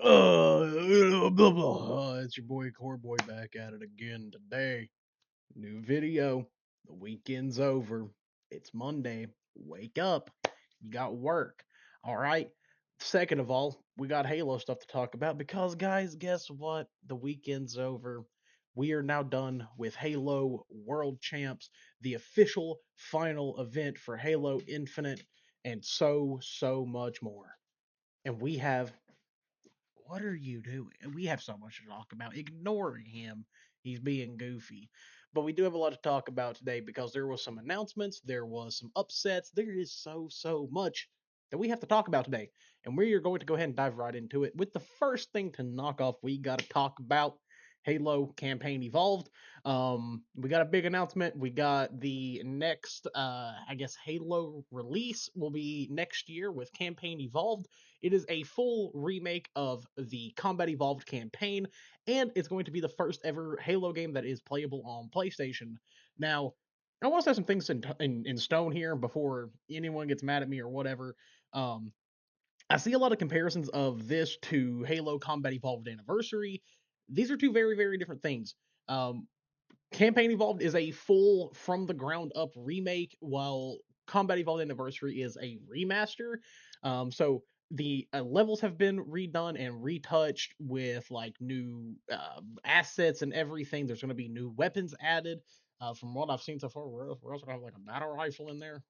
It's your boy Coreboy back at it again today. New video. The weekend's over. It's Monday. Wake up. You got work. All right. Second of all, we got Halo stuff to talk about because, guys, guess what? The weekend's over. We are now done with Halo World Champs, the official final event for Halo Infinite, and so much more. And we have what are you doing? We have so much to talk about. Ignore him. He's being goofy. But we do have a lot to talk about today because there was some announcements, there was some upsets, there is so much that we have to talk about today. And we are going to go ahead and dive right into it. With the first thing to knock off, we got to talk about Halo Campaign Evolved. We got a big announcement. We got the next, I guess, Halo release will be next year with Campaign Evolved. It is a full remake of the Combat Evolved campaign, and it's going to be the first ever Halo game that is playable on PlayStation. Now, I want to set some things in stone here before anyone gets mad at me or whatever. Um, I see a lot of comparisons of this to Halo Combat Evolved Anniversary. These are two very different things. Um, Campaign Evolved is a full from the ground up remake, while Combat Evolved Anniversary is a remaster. So the levels have been redone and retouched with like new assets and everything. There's going to be new weapons added. From what I've seen so far, we're also going to have like a battle rifle in there.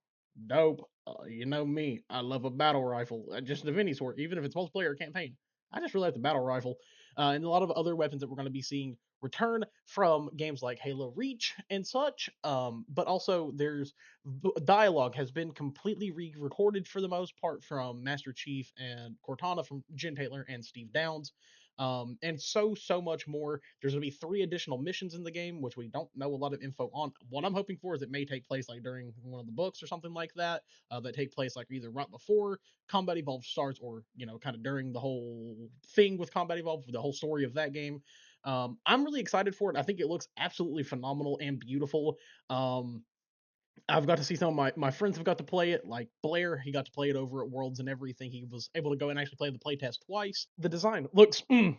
Dope. You know me. I love a battle rifle, just of any sort, even if it's multiplayer or campaign. I just really like the battle rifle. And a lot of other weapons that we're going to be seeing return from games like Halo Reach and such. But also, there's dialogue has been completely re-recorded for the most part from Master Chief and Cortana, from Jen Taylor and Steve Downes. And so much more. There's going to be 3 additional missions in the game, which we don't know a lot of info on. What I'm hoping for is it may take place like during one of the books or something like that, that take place like either right before Combat Evolved starts, or kind of during the whole thing with Combat Evolved, the whole story of that game. I'm really excited for it. I think it looks absolutely phenomenal and beautiful. Um, I've got to see some of my friends have got to play it. Like Blair, he got to play it over at Worlds and everything. He was able to go and actually play the playtest twice. The design looks the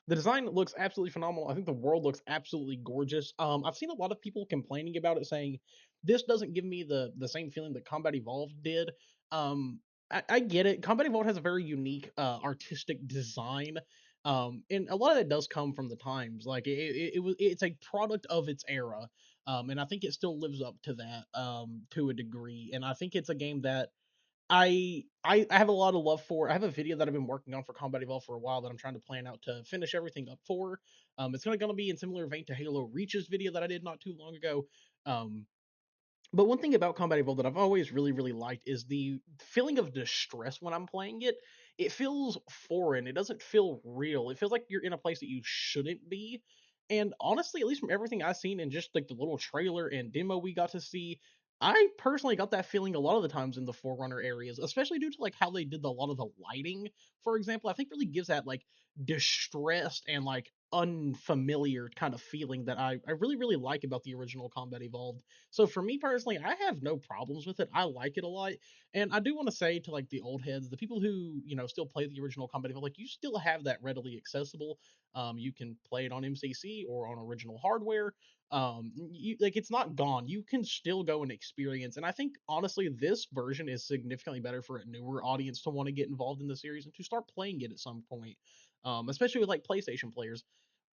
design looks absolutely phenomenal. I think the world looks absolutely gorgeous. I've seen a lot of people complaining about it, saying this doesn't give me the same feeling that Combat Evolved did. I get it. Combat Evolved has a very unique artistic design. And a lot of that does come from the times. Like it's a product of its era. And I think it still lives up to that to a degree. And I think it's a game that I have a lot of love for. I have a video that I've been working on for Combat Evolved for a while that I'm trying to plan out to finish everything up for. It's gonna be in similar vein to Halo Reach's video that I did not too long ago. Um, but one thing about Combat Evolved that I've always really liked is the feeling of distress when I'm playing it. It feels foreign. It doesn't feel real. It feels like you're in a place that you shouldn't be. And honestly, at least from everything I've seen and just like the little trailer and demo we got to see, I personally got that feeling a lot of the times in the Forerunner areas, especially due to like how they did a lot of the lighting, for example. I think really gives that like distressed and like unfamiliar kind of feeling that I really like about the original Combat Evolved. So for me personally, I have no problems with it. I like it a lot. And I do want to say to like the old heads, the people who, still play the original Combat Evolved, like you still have that readily accessible. You can play it on MCC or on original hardware. Like it's not gone. You can still go and experience. And I think honestly, this version is significantly better for a newer audience to want to get involved in the series and to start playing it at some point. Especially with like PlayStation players.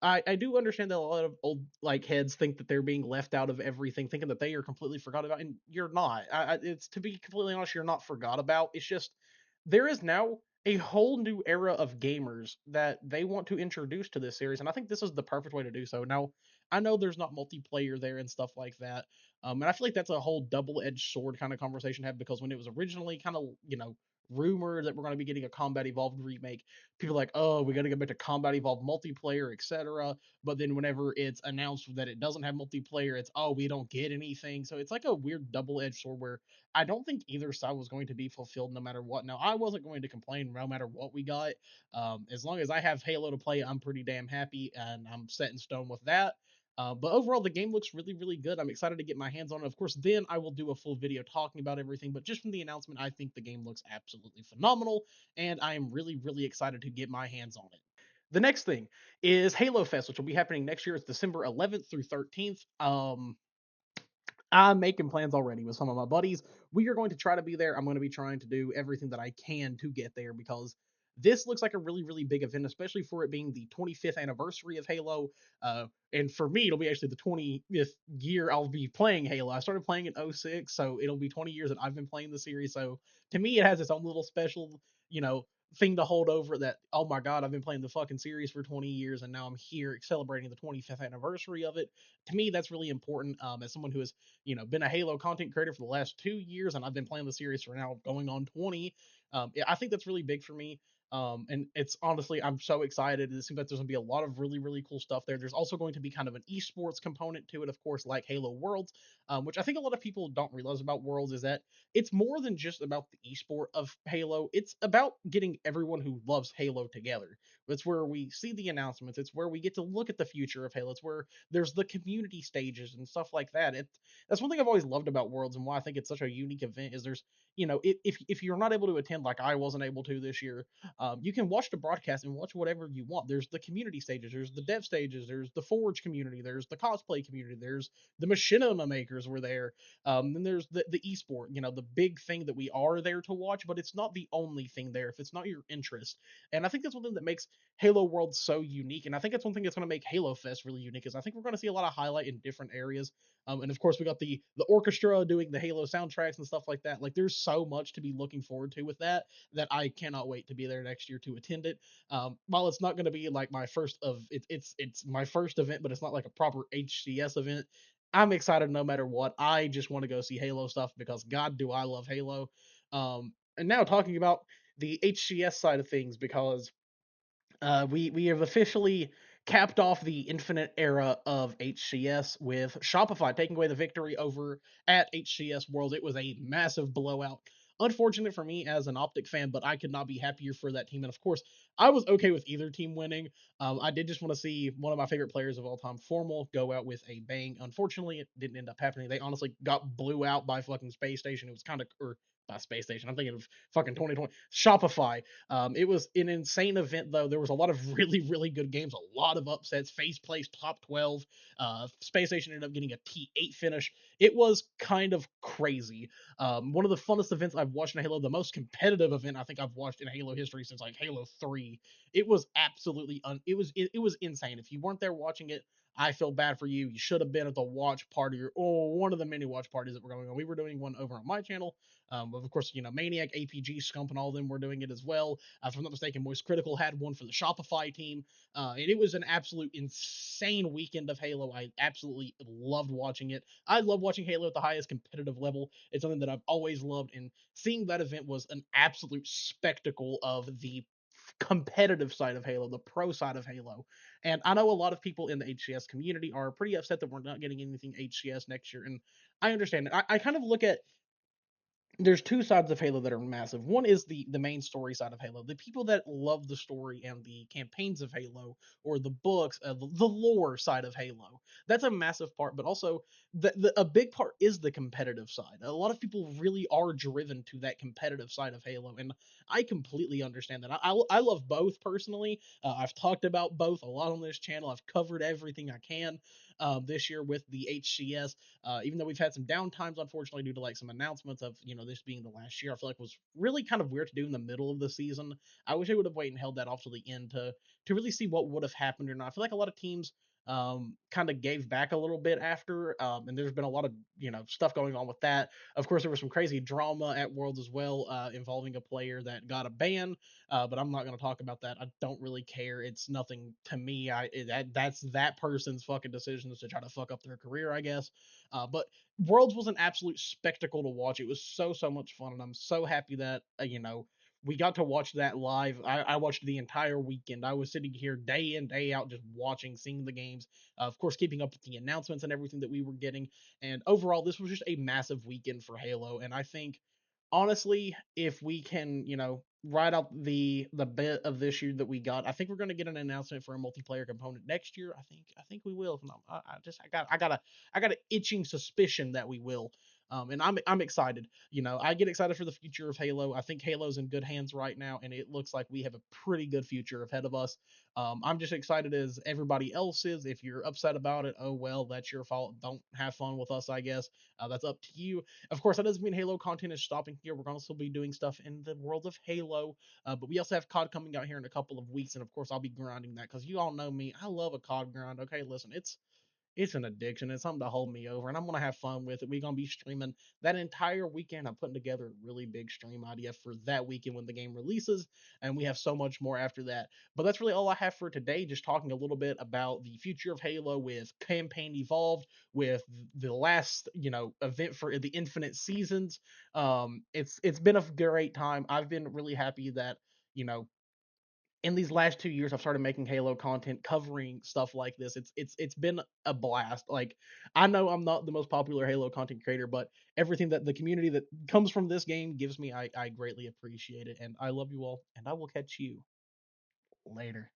I do understand that a lot of old like heads think that they're being left out of everything, thinking that they are completely forgot about, and you're not. It's to be completely honest, you're not forgot about. It's just there is now a whole new era of gamers that they want to introduce to this series, and I think this is the perfect way to do so. Now, I know there's not multiplayer there and stuff like that, and I feel like that's a whole double-edged sword kind of conversation to have because when it was originally kind of rumored that we're going to be getting a Combat Evolved remake, people are like, oh, we got to get back to Combat Evolved multiplayer, etc. But then whenever it's announced that it doesn't have multiplayer, it's, oh, we don't get anything. So it's like a weird double edged sword where I don't think either side was going to be fulfilled no matter what. Now, I wasn't going to complain no matter what we got. As long as I have Halo to play, I'm pretty damn happy and I'm set in stone with that. But overall, the game looks really, really good. I'm excited to get my hands on it. Of course, then I will do a full video talking about everything. But just from the announcement, I think the game looks absolutely phenomenal, and I am really, really excited to get my hands on it. The next thing is Halo Fest, which will be happening next year. It's December 11th through 13th. I'm making plans already with some of my buddies. We are going to try to be there. I'm going to be trying to do everything that I can to get there because this looks like a really, really big event, especially for it being the 25th anniversary of Halo. And for me, it'll be actually the 20th year I'll be playing Halo. I started playing in '06, so it'll be 20 years that I've been playing the series. So to me, it has its own little special, you know, thing to hold over that, oh my God, I've been playing the fucking series for 20 years and now I'm here celebrating the 25th anniversary of it. To me, that's really important as someone who has been a Halo content creator for the last 2 years, and I've been playing the series for now going on 20. I think that's really big for me. And it's honestly, I'm so excited. It seems like there's going to be a lot of really, really cool stuff there. There's also going to be kind of an esports component to it, of course, like Halo Worlds, which I think a lot of people don't realize about Worlds is that it's more than just about the esport of Halo. It's about getting everyone who loves Halo together. It's where we see the announcements. It's where we get to look at the future of Halo. It's where there's the community stages and stuff like that. That's one thing I've always loved about Worlds and why I think it's such a unique event is there's if you're not able to attend like I wasn't able to this year, you can watch the broadcast and watch whatever you want. There's the community stages, there's the dev stages, there's the Forge community, there's the cosplay community, there's the machinima makers were there. Then there's the esport, the big thing that we are there to watch, but it's not the only thing there if it's not your interest. And I think that's one thing that makes Halo World so unique, and I think that's one thing that's going to make Halo Fest really unique. Is I think we're going to see a lot of highlight in different areas. And of course, we got the orchestra doing the Halo soundtracks and stuff like that. Like, there's so much to be looking forward to with that I cannot wait to be there next year to attend it. While it's not going to be like my first of it's my first event, but it's not like a proper HCS event. I'm excited no matter what. I just want to go see Halo stuff because God, do I love Halo. And now talking about the HCS side of things because we have officially capped off the infinite era of HCS with Shopify taking away the victory over at HCS World. It was a massive blowout. Unfortunate for me as an Optic fan, but I could not be happier for that team. And of course, I was okay with either team winning. I did just want to see one of my favorite players of all time, Formal, go out with a bang. Unfortunately, it didn't end up happening. They honestly got blew out by fucking Space Station. It was kind of, or by Space Station. I'm thinking of fucking 2020 Shopify. It was an insane event, though. There was a lot of really, really good games, a lot of upsets. Face placed top 12. Space Station ended up getting a T8 finish. It was kind of crazy. One of the funnest events I've watched in Halo, the most competitive event I think I've watched in Halo history since like Halo 3. It was absolutely it was insane. If you weren't there watching it, I feel bad for you. You should have been at the watch party or one of the many watch parties that were going on. We were doing one over on my channel. Of course, Maniac, APG, Scump, and all of them were doing it as well. If I'm not mistaken, Moist Critical had one for the Shopify team. And it was an absolute insane weekend of Halo. I absolutely loved watching it. I love watching Halo at the highest competitive level. It's something that I've always loved, and seeing that event was an absolute spectacle of the competitive side of Halo, the pro side of Halo. And I know a lot of people in the HCS community are pretty upset that we're not getting anything HCS next year, and I understand it. I kind of look at there's two sides of Halo that are massive. One is the main story side of Halo. The people that love the story and the campaigns of Halo, or the books, the lore side of Halo. That's a massive part, but also a big part is the competitive side. A lot of people really are driven to that competitive side of Halo, and I completely understand that. I love both personally. I've talked about both a lot on this channel. I've covered everything I can this year with the HCS. Even though we've had some downtimes, unfortunately, due to like some announcements of this being the last year, I feel like was really kind of weird to do in the middle of the season. I wish I would have waited and held that off to the end to really see what would have happened or not. I feel like a lot of teams kind of gave back a little bit after, and there's been a lot of stuff going on with that. Of course, there was some crazy drama at Worlds as well, involving a player that got a ban. But I'm not going to talk about that. I don't really care. It's nothing to me. That's that person's fucking decisions to try to fuck up their career, I guess. But Worlds was an absolute spectacle to watch. It was so much fun, and I'm so happy that we got to watch that live. I watched the entire weekend. I was sitting here day in day out just watching, seeing the games, of course keeping up with the announcements and everything that we were getting. And overall, this was just a massive weekend for Halo, and I think honestly, if we can, ride out the bit of this year that we got, I think we're going to get an announcement for a multiplayer component next year. I think we will. I got an itching suspicion that we will. And I'm excited. I get excited for the future of Halo. I think Halo's in good hands right now, and it looks like we have a pretty good future ahead of us. I'm just excited as everybody else is. If you're upset about it, oh well, that's your fault. Don't have fun with us, I guess. That's up to you. Of course, that doesn't mean Halo content is stopping here. We're going to still be doing stuff in the world of Halo, but we also have COD coming out here in a couple of weeks, and of course, I'll be grinding that because you all know me. I love a COD grind. Okay, listen, it's an addiction. It's something to hold me over, and I'm gonna have fun with it. We're gonna be streaming that entire weekend. I'm putting together a really big stream idea for that weekend when the game releases, and we have so much more after that. But that's really all I have for today. Just talking a little bit about the future of Halo with campaign evolved, with the last event for the Infinite Seasons. It's been a great time. I've been really happy that you know in these last 2 years I've started making Halo content covering stuff like this. It's been a blast. Like I know I'm not the most popular Halo content creator, but everything that the community that comes from this game gives me, I greatly appreciate it. And I love you all, and I will catch you later.